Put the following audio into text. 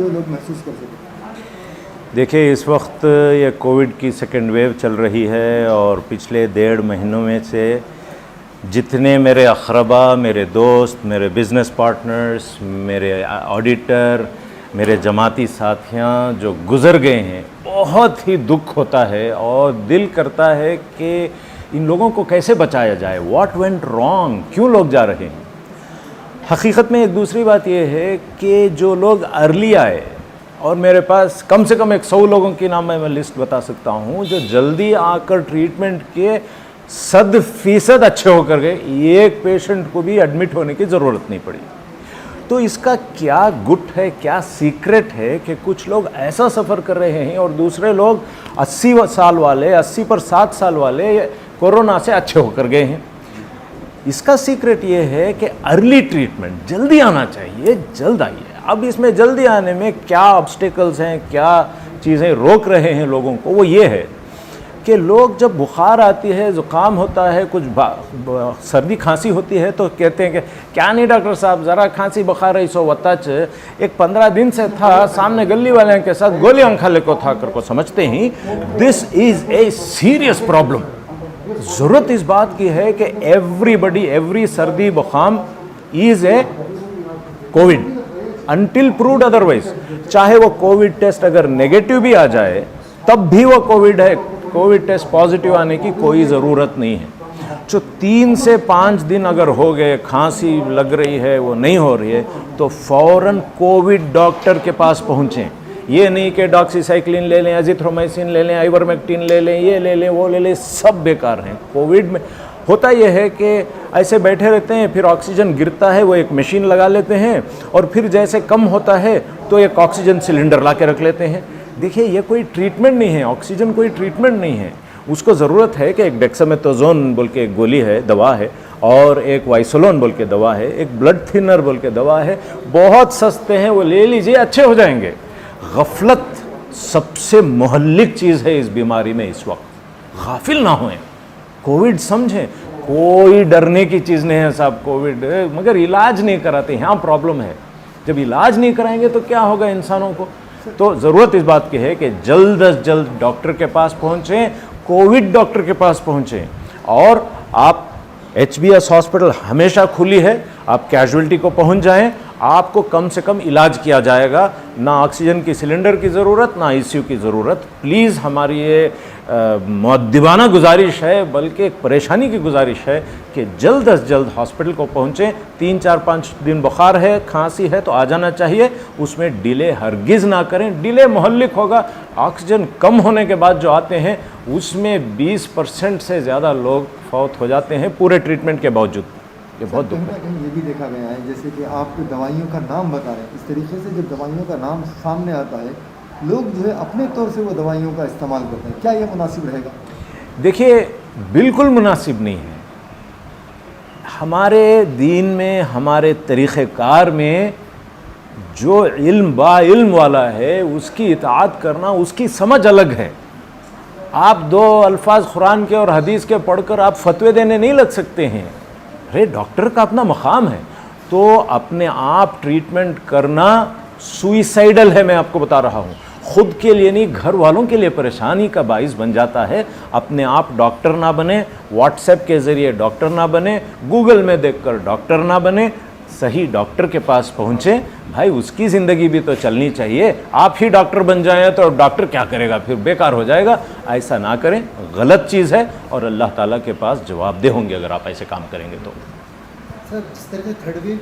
जो लोग महसूस कर सकें। देखिए, इस वक्त ये कोविड की सेकेंड वेव चल रही है और पिछले 1.5 महीनों में से जितने मेरे अक़रबा, मेरे दोस्त, मेरे बिज़नेस पार्टनर्स, मेरे ऑडिटर, मेरे जमाती साथियाँ जो गुज़र गए हैं, बहुत ही दुख होता है और दिल करता है कि इन लोगों को कैसे बचाया जाए। व्हाट वेंट रॉन्ग, क्यों लोग जा रहे हैं। हकीकत में एक दूसरी बात यह है कि जो लोग अर्ली आए, और मेरे पास कम से कम 100 लोगों की नाम मैं लिस्ट बता सकता हूँ जो जल्दी आकर ट्रीटमेंट के 100% अच्छे होकर गए, एक पेशेंट को भी एडमिट होने की ज़रूरत नहीं पड़ी। तो इसका क्या गुट है, क्या सीक्रेट है कि कुछ लोग ऐसा सफ़र कर रहे हैं और दूसरे लोग 80 साल वाले, 80 पर 7 साल वाले कोरोना से अच्छे होकर गए हैं। इसका सीक्रेट ये है कि अर्ली ट्रीटमेंट, जल्दी आना चाहिए, जल्द आइए। अब इसमें जल्दी आने में क्या ऑब्स्टिकल्स हैं, क्या चीज़ें रोक रहे हैं लोगों को, वो ये है कि लोग जब बुखार आती है, ज़ुकाम होता है, कुछ सर्दी खांसी होती है तो कहते हैं कि क्या नहीं डॉक्टर साहब, ज़रा खांसी बुखार रही सो वत्ताच एक 15 दिन से था, सामने गली वाले के साथ गोलियां खा ले को था कर को समझते ही this is a serious problem. ज़रूरत इस बात की है कि एवरीबडी, एवरी सर्दी बुखाम is a COVID until proved otherwise. चाहे वो कोविड टेस्ट अगर नेगेटिव भी आ जाए तब भी वो कोविड है, कोविड टेस्ट पॉजिटिव आने की कोई ज़रूरत नहीं है। जो 3 से 5 दिन अगर हो गए, खांसी लग रही है, वो नहीं हो रही है, तो फ़ौरन कोविड डॉक्टर के पास पहुँचें। ये नहीं कि डॉक्सीसाइक्लिन ले लें, एजिथ्रोमाइसिन ले लें, आइवरमेक्टिन ले लें, ये ले लें, वो ले लें, सब बेकार हैं। कोविड में होता यह है कि ऐसे बैठे रहते हैं, फिर ऑक्सीजन गिरता है, वो एक मशीन लगा लेते हैं और फिर जैसे कम होता है तो एक ऑक्सीजन सिलेंडर ला के रख लेते हैं। देखिए, ये कोई ट्रीटमेंट नहीं है, ऑक्सीजन कोई ट्रीटमेंट नहीं है। उसको ज़रूरत है कि एक डेक्सामेथासोन बोल के एक गोली है, दवा है, और एक वाइसोलोन बोल के दवा है, एक ब्लड थिनर बोल के दवा है, बहुत सस्ते हैं, वो ले लीजिए, अच्छे हो जाएंगे। गफलत सबसे मोहल्लिक चीज़ है इस बीमारी में। इस वक्त गाफिल ना होएं, कोविड समझें, कोई डरने की चीज़ नहीं है साहब कोविड, मगर इलाज नहीं कराते, यहाँ प्रॉब्लम है। जब इलाज नहीं कराएंगे तो क्या होगा इंसानों को। तो ज़रूरत इस बात की है कि जल्द अज जल्द डॉक्टर के पास पहुँचें, कोविड डॉक्टर के पास पहुँचें। और आप HBS हॉस्पिटल हमेशा खुली है, आप कैजुअल्टी को पहुँच जाएं, आपको कम से कम इलाज किया जाएगा। ना ऑक्सीजन की सिलेंडर की ज़रूरत, ना ICU की ज़रूरत। प्लीज़ हमारी ये मुअद्दिबाना गुजारिश है, बल्कि एक परेशानी की गुजारिश है कि जल्द अज जल्द हॉस्पिटल को पहुँचें। 3, 4, 5 दिन बुखार है, खांसी है तो आ जाना चाहिए, उसमें डिले हरगिज़ ना करें। डिले मोहल्लिक होगा। ऑक्सीजन कम होने के बाद जो आते हैं उसमें 20% से ज़्यादा लोग फौत हो जाते हैं पूरे ट्रीटमेंट के बावजूद। ये बहुत दुख है। कहीं ये भी देखा गया है, जैसे कि आप दवाइयों का नाम बता रहे हैं, इस तरीके से जब दवाइयों का नाम सामने आता है, लोग जो है अपने तौर से वो दवाइयों का इस्तेमाल करते हैं। क्या ये मुनासिब रहेगा? देखिए, बिल्कुल मुनासिब नहीं है। हमारे दीन में, हमारे तरीक़ेकार में जो इल्म बाइल्म वाला है उसकी इताअत करना, उसकी समझ अलग है। आप 2 अल्फाज कुरान के और हदीस के पढ़कर आप फतवे देने नहीं लग सकते हैं। अरे डॉक्टर का अपना मकाम है। तो अपने आप ट्रीटमेंट करना सुइसाइडल है, मैं आपको बता रहा हूँ। खुद के लिए नहीं, घर वालों के लिए परेशानी का बाइस बन जाता है। अपने आप डॉक्टर ना बने, व्हाट्सएप के ज़रिए डॉक्टर ना बने, गूगल में देखकर डॉक्टर ना बने। सही डॉक्टर के पास पहुँचे भाई, उसकी ज़िंदगी भी तो चलनी चाहिए। आप ही डॉक्टर बन जाएं तो डॉक्टर क्या करेगा, फिर बेकार हो जाएगा। ऐसा ना करें, गलत चीज़ है और अल्लाह ताला के पास जवाबदेह होंगे अगर आप ऐसे काम करेंगे तो। सर, जिस तरह से थर्ड वेव